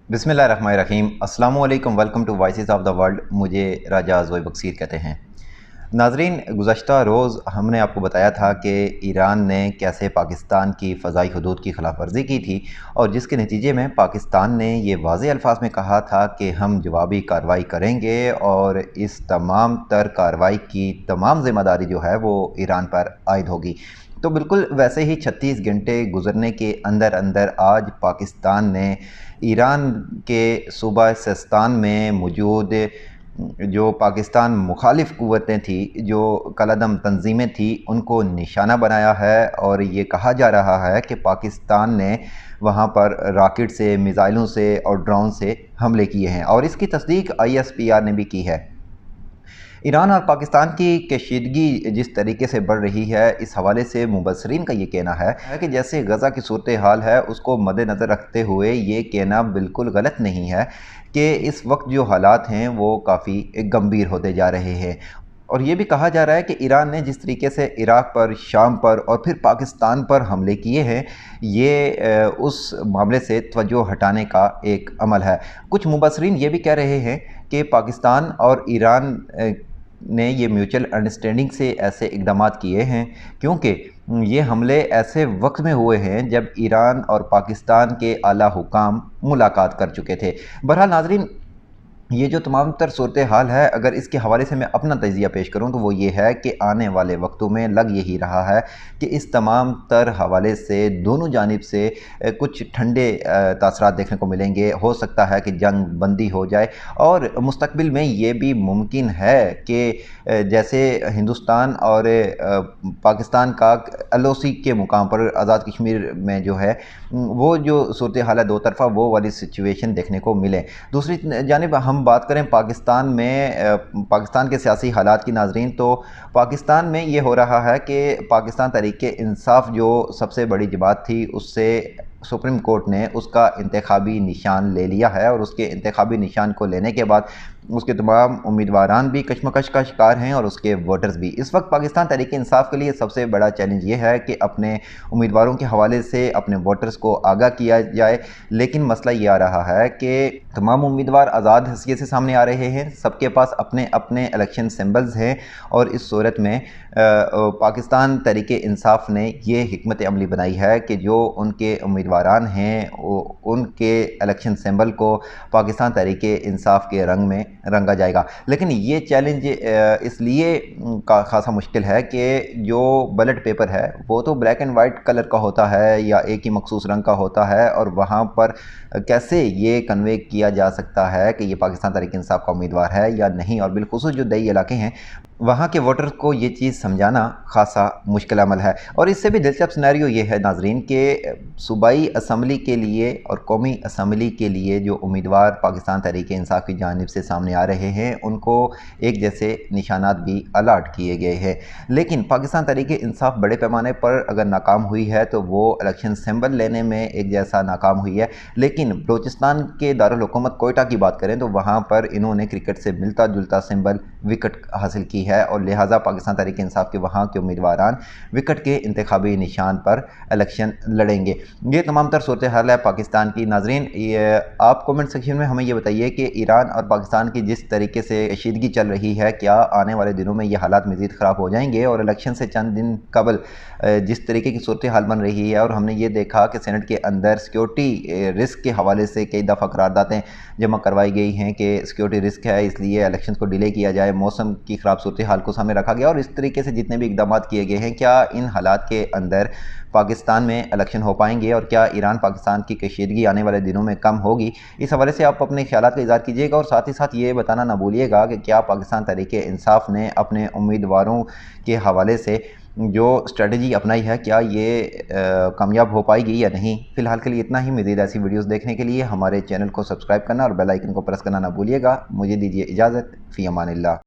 बिस्मिल्लाहिर्रहमानिर्रहीम। अस्सलामु अलैकुम। Welcome to voices of the world. मुझे राजा ज़ोई बक्सीर कहते हैं। नाजरीन, गुज़श्ता रोज़ हमने आपको बताया था कि ईरान ने कैसे पाकिस्तान की फ़ज़ाई हदूद की खिलाफ़ वर्जी की थी और जिसके नतीजे में पाकिस्तान ने ये वाज़ेह अल्फाज में कहा था कि हम जवाबी कार्रवाई करेंगे और इस तमाम तर कार्रवाई की तमाम ज़िम्मेदारी जो है वो ईरान पर आयद होगी। तो बिल्कुल वैसे ही 36 घंटे गुजरने के अंदर अंदर आज पाकिस्तान ने ईरान के सूबा सिस्तान में मौजूद जो पाकिस्तान मुखालिफ क़ुव्वतें थी, जो कलादम तंजीमें थी, उनको निशाना बनाया है और ये कहा जा रहा है कि पाकिस्तान ने वहाँ पर रॉकेट से, मिज़ाइलों से और ड्रोन से हमले किए हैं और इसकी तस्दीक ISPR ने भी की है। ईरान और पाकिस्तान की कशीदगी जिस तरीके से बढ़ रही है, इस हवाले से मुबसरीन का ये कहना है कि जैसे गज़ा की सूरत हाल है उसको मद्देनज़र रखते हुए ये कहना बिल्कुल गलत नहीं है कि इस वक्त जो हालात हैं वो काफ़ी गंभीर होते जा रहे हैं। और ये भी कहा जा रहा है कि ईरान ने जिस तरीके से इराक़ पर, शाम पर और फिर पाकिस्तान पर हमले किए हैं, ये उस मामले से तवज्जो हटाने का एक अमल है। कुछ मुबसरीन ये भी कह रहे हैं कि पाकिस्तान और ईरान ने ये म्यूचुअल अंडरस्टैंडिंग से ऐसे इक़दाम किए हैं क्योंकि ये हमले ऐसे वक्त में हुए हैं जब ईरान और पाकिस्तान के आला हुकाम मुलाकात कर चुके थे। बहरहाल नाज़रीन, ये जो तमाम तर सूरत हाल है, अगर इसके हवाले से मैं अपना तजिया पेश करूँ तो वो ये है कि आने वाले वक्तों में लग यही रहा है कि इस तमाम तर हवाले से दोनों जानिब से कुछ ठंडे तासरात देखने को मिलेंगे। हो सकता है कि जंग बंदी हो जाए और मुस्तकबिल में ये भी मुमकिन है कि जैसे हिंदुस्तान और पाकिस्तान का LOC के मुकाम पर आज़ाद कश्मीर में जो है वो जो सूरत हाल है दो तरफ़ा, वो वाली सिचुएशन देखने को मिले। दूसरी जानिब हम बात करें पाकिस्तान में पाकिस्तान के सियासी हालात की नाज़रीन, तो पाकिस्तान में ये हो रहा है कि पाकिस्तान तहरीक-ए-इंसाफ जो सबसे बड़ी जमात थी, उससे सुप्रीम कोर्ट ने उसका इंतखाबी निशान ले लिया है और उसके इंतखाबी निशान को लेने के बाद उसके तमाम उम्मीदवारान भी कशमकश का शिकार हैं और उसके वोटर्स भी। इस वक्त पाकिस्तान तहरीक-ए-इंसाफ के लिए सबसे बड़ा चैलेंज ये है कि अपने उम्मीदवारों के हवाले से अपने वोटर्स को आगाह किया जाए, लेकिन मसला ये आ रहा है कि तमाम उम्मीदवार आज़ाद हैसियत से सामने आ रहे हैं, सबके पास अपने अपने इलेक्शन सिंबल्स हैं और इस सूरत में पाकिस्तान तहरीक-ए-इंसाफ ने ये हिकमत अमली बनाई है कि जो उनके उम्मीदवारान हैं उनके इलेक्शन सिंबल को पाकिस्तान तहरीक-ए-इंसाफ के रंग में रंगा जाएगा। लेकिन ये चैलेंज इसलिए खासा मुश्किल है कि जो बैलेट पेपर है वो तो ब्लैक एंड वाइट कलर का होता है या एक ही मखसूस रंग का होता है और वहाँ पर कैसे ये कन्वे किया जा सकता है कि ये पाकिस्तान तहरीक-ए-इंसाफ का उम्मीदवार है या नहीं, और बिलखुसूस जो दई इलाके हैं वहाँ के वोटर्स को ये चीज़ समझाना खासा मुश्किल अमल है। और इससे भी दिलचस्प सिनेरियो ये है नाज़रीन कि सूबाई असम्बली के लिए और कौमी असम्बली के लिए जो उम्मीदवार पाकिस्तान तहरीक-ए-इंसाफ की जानिब से सामने आ रहे हैं उनको एक जैसे निशानात भी अलाट किए गए हैं। लेकिन पाकिस्तान तहरीक-ए-इंसाफ बड़े पैमाने पर अगर नाकाम हुई है तो वो इलेक्शन सिंबल लेने में एक जैसा नाकाम हुई है। लेकिन बलूचिस्तान के दारुल हुकूमत कोयटा की बात करें तो वहाँ पर इन्होंने क्रिकेट से मिलता जुलता सिंबल विकेट हासिल की है और लिहाजा पाकिस्तान तहरीक-ए-इंसाफ के वहाँ के उम्मीदवारान विकेट के इंतखाबी निशान पर इलेक्शन लड़ेंगे। ये तमाम तर सूरत हाल है पाकिस्तान की। नाज़रीन, आप कमेंट सेक्शन में हमें ये बताइए कि ईरान और पाकिस्तान की जिस तरीके से कशीदगी चल रही है, क्या आने वाले दिनों में ये हालात मज़ीद ख़राब हो जाएंगे? और इलेक्शन से चंद दिन कबल जिस तरीके की सूरत हाल बन रही है और हमने ये देखा कि सेनेट के अंदर सिक्योरिटी रिस्क के हवाले से कई दफ़ा करारदादें जमा करवाई गई हैं कि सिक्योरिटी रिस्क है इसलिए इलेक्शन को डिले किया जाए, मौसम की ख़राब सूरत हाल को सामने रखा गया और इस तरीके से जितने भी इक़दाम किए गए हैं, क्या इन हालात के अंदर पाकिस्तान में इलेक्शन हो पाएंगे और क्या ईरान पाकिस्तान की कशीदगी आने वाले दिनों में कम होगी? इस हवाले से आप अपने ख़यालात का इज़हार कीजिएगा और साथ ही साथ ये बताना ना भूलिएगा कि क्या पाकिस्तान तहरीक-ए-इंसाफ ने अपने उम्मीदवारों के हवाले से जो स्ट्रेटजी अपनाई है, क्या ये कामयाब हो पाएगी या नहीं? फ़िलहाल के लिए इतना ही। मज़ीद ऐसी वीडियोज़ देखने के लिए हमारे चैनल को सब्सक्राइब करना और बेल आइकन को प्रेस करना ना भूलिएगा। मुझे दीजिए इजाज़त। फ़ी अमानिल्लाह।